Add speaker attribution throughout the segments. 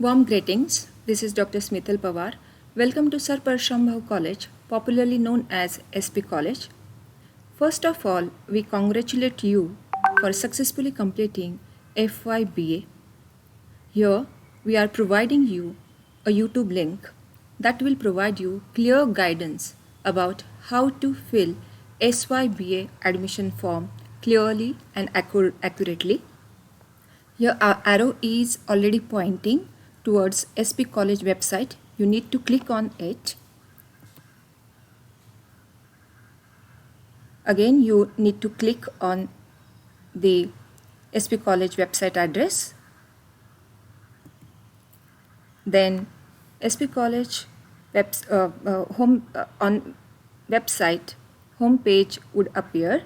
Speaker 1: Warm greetings. This is Dr. Smithal Pawar. Welcome to Sir Parshambhav College, popularly known as SP College. First of all, we congratulate you for successfully completing FYBA. Here, we are providing you a YouTube link that will provide you clear guidance about how to fill SYBA admission form clearly and accurately. Your arrow is already pointing towards SP College website. You need to click on it. Again, you need to click on the SP College website address. Then SP College on website home page would appear.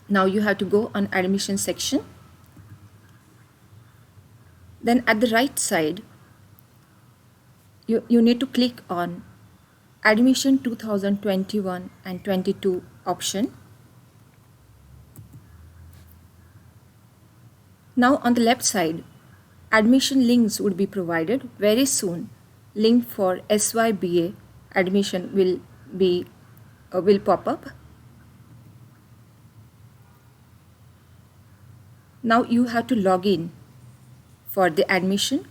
Speaker 1: Now you have to go on admission section. Then at the right side, you need to click on admission 2021 and 22 option. Now on the left side, admission links would be provided. Very soon, link for SYBA admission will pop up. Now you have to log in for the admission.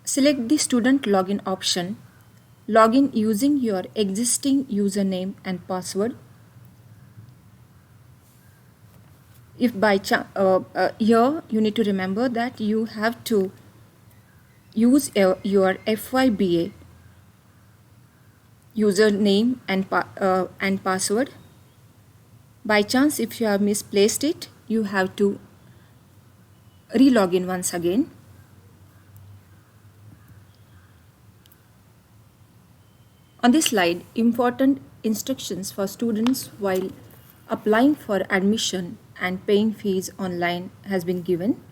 Speaker 1: Select the student login option. Login using your existing username and password. If by chance, here you need to remember that you have to use your FYBA username and password. By chance, if you have misplaced it, you have to re-login once again. On this slide, important instructions for students while applying for admission and paying fees online has been given.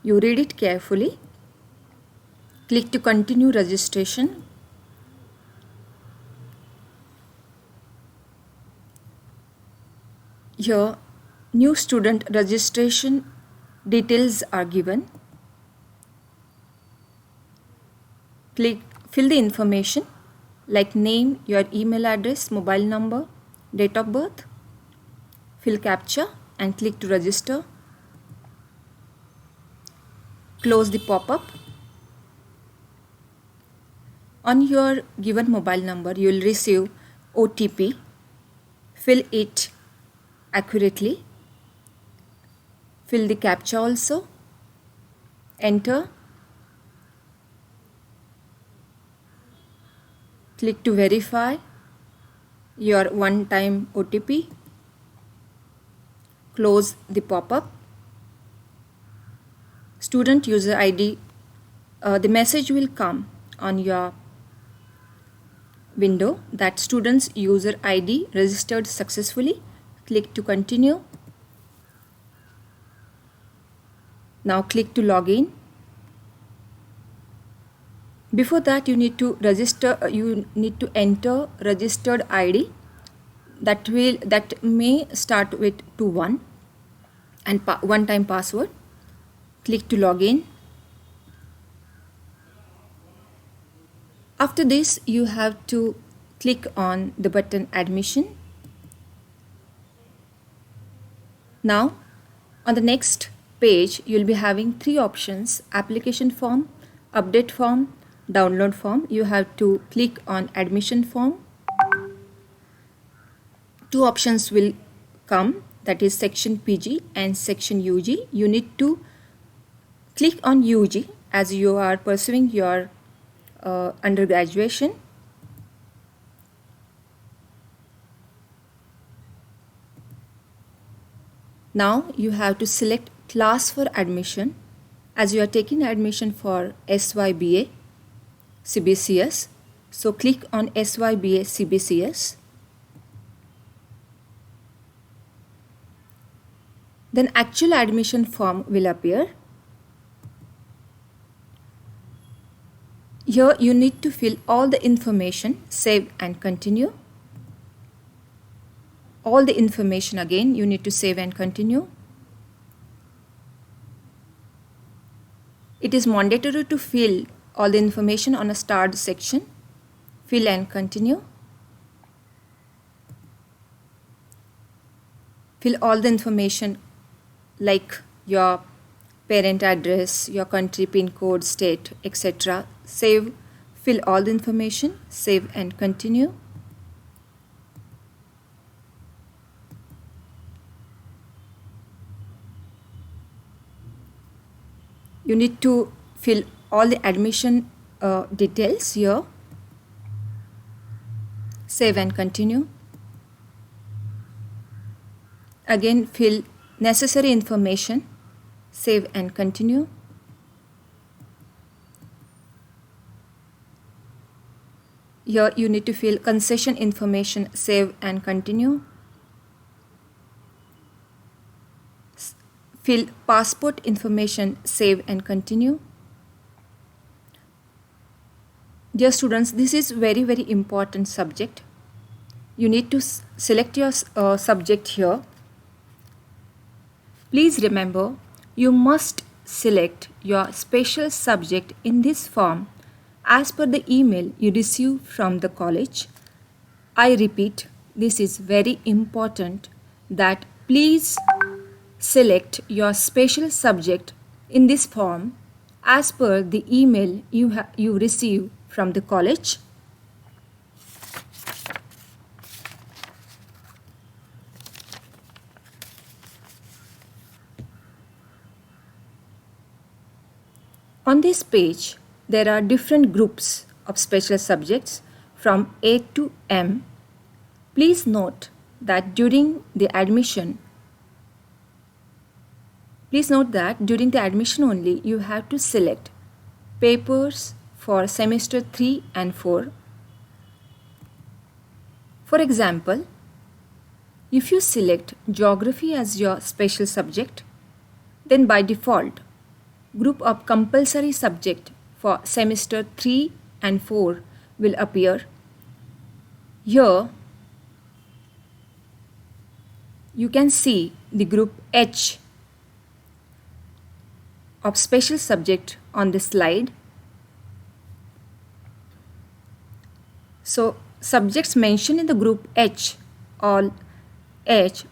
Speaker 1: You read it carefully. Click to continue registration. Here, new student registration details are given. Fill the information like name, your email address, mobile number, date of birth. Fill CAPTCHA and click to register. Close the pop-up. On your given mobile number, you will receive OTP. Fill it accurately. Fill the CAPTCHA also. Enter. Click to verify your one-time OTP. Close the pop-up. Student user ID. The message will come on your window that student's user ID registered successfully. Click to continue. Now click to login. Before that, you need to register. You need to enter registered ID that may start with 21 and one-time password. Click to login. After this, you have to click on the button admission. Now, on the next page, you will be having three options: application form, update form, download form. You have to click on admission form. Two options will come, that is section PG and section UG. You need to click on UG as you are pursuing your undergraduation. Now you have to select class for admission as you are taking admission for SYBA CBCS. So click on SYBA CBCS. Then actual admission form will appear. Here you need to fill all the information, save and continue. all the information again. You need to save and continue. It is mandatory to fill all the information on a starred section. Fill and continue. Fill all the information like your parent address, your country, pin code, state, etc. Save, fill all the information, save and continue. You need to fill all the admission details here. Save and continue. Again, fill necessary information. Save and continue. Here you need to fill concession information. Save and continue. Fill passport information. Save and continue. Dear students, this is very important subject. You need to select your subject here. Please remember, you must select your special subject in this form as per the email you receive from the college. I repeat, this is very important that please select your special subject in this form as per the email you receive from the college. On this page, there are different groups of special subjects from A to M. Please note that during the admission only, you have to select papers for semester 3 and 4. For example, if you select geography as your special subject, then by default, group of compulsory subject for semester 3 and 4 will appear. Here, you can see the group H of special subject on this slide. So, subjects mentioned in the group H, all H,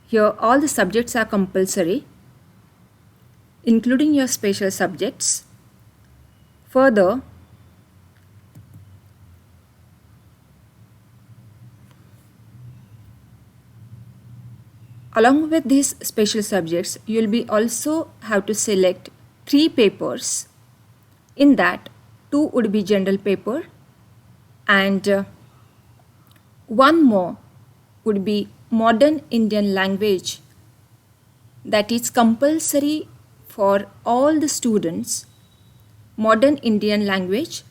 Speaker 1: here all the subjects are compulsory, including your special subjects. Further, along with these special subjects, you will be also have to select 3 papers. In that, 2 would be general paper and 1 more would be modern Indian language, that is compulsory for all the students. Modern Indian language,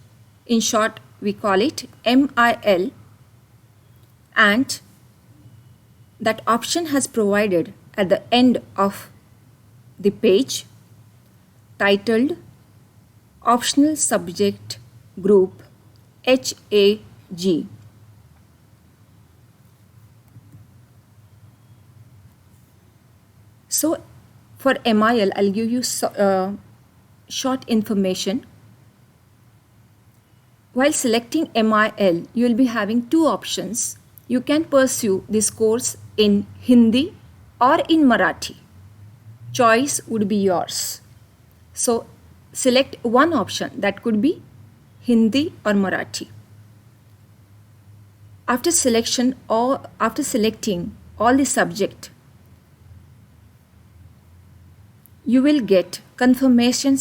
Speaker 1: in short we call it MIL, and that option has provided at the end of the page titled Optional Subject Group HAG. So for MIL, I'll give you short information. While selecting MIL, you will be having 2 options. You can pursue this course in Hindi or in Marathi. Choice would be yours. So select one option, that could be Hindi or Marathi. After selecting all the subject, you will get confirmation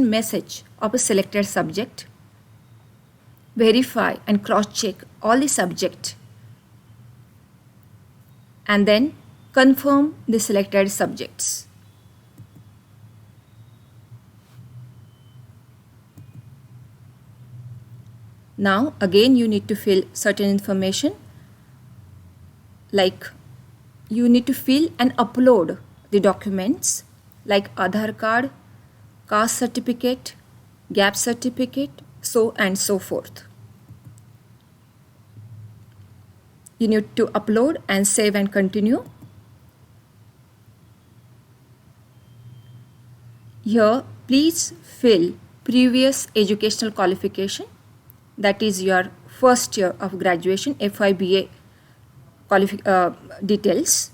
Speaker 1: message of a selected subject. Verify and cross-check all the subject and then confirm the selected subjects. Now again you need to fill certain information, like you need to fill and upload the documents like Aadhaar card, caste certificate, gap certificate, so and so forth. You need to upload and save and continue. Here, please fill previous educational qualification, that is your first year of graduation, FIBA details.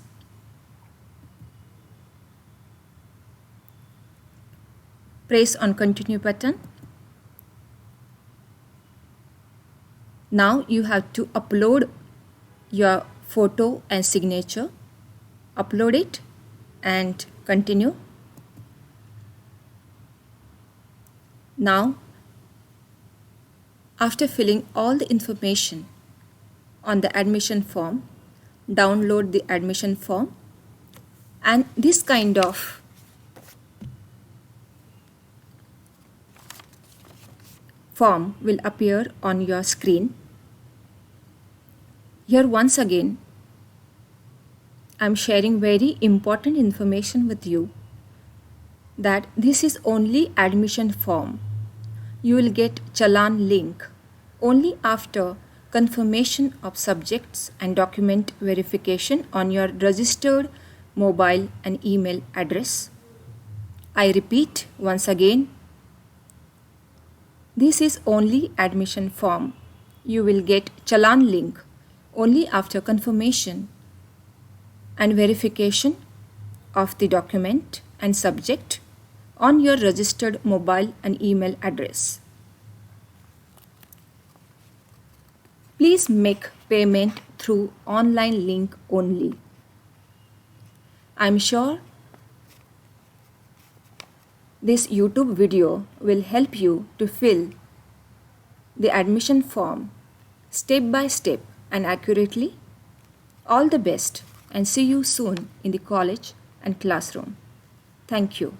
Speaker 1: Press on continue button. Now you have to upload your photo and signature. Upload it and continue. Now, after filling all the information on the admission form, download the admission form, and this kind of form will appear on your screen. Here once again, I am sharing very important information with you that this is only admission form. You will get challan link only after confirmation of subjects and document verification on your registered mobile and email address. I repeat once again, this is only admission form. You will get challan link only after confirmation and verification of the document and subject on your registered mobile and email address. Please make payment through online link only. I am sure this YouTube video will help you to fill the admission form step by step and accurately. All the best and see you soon in the college and classroom. Thank you.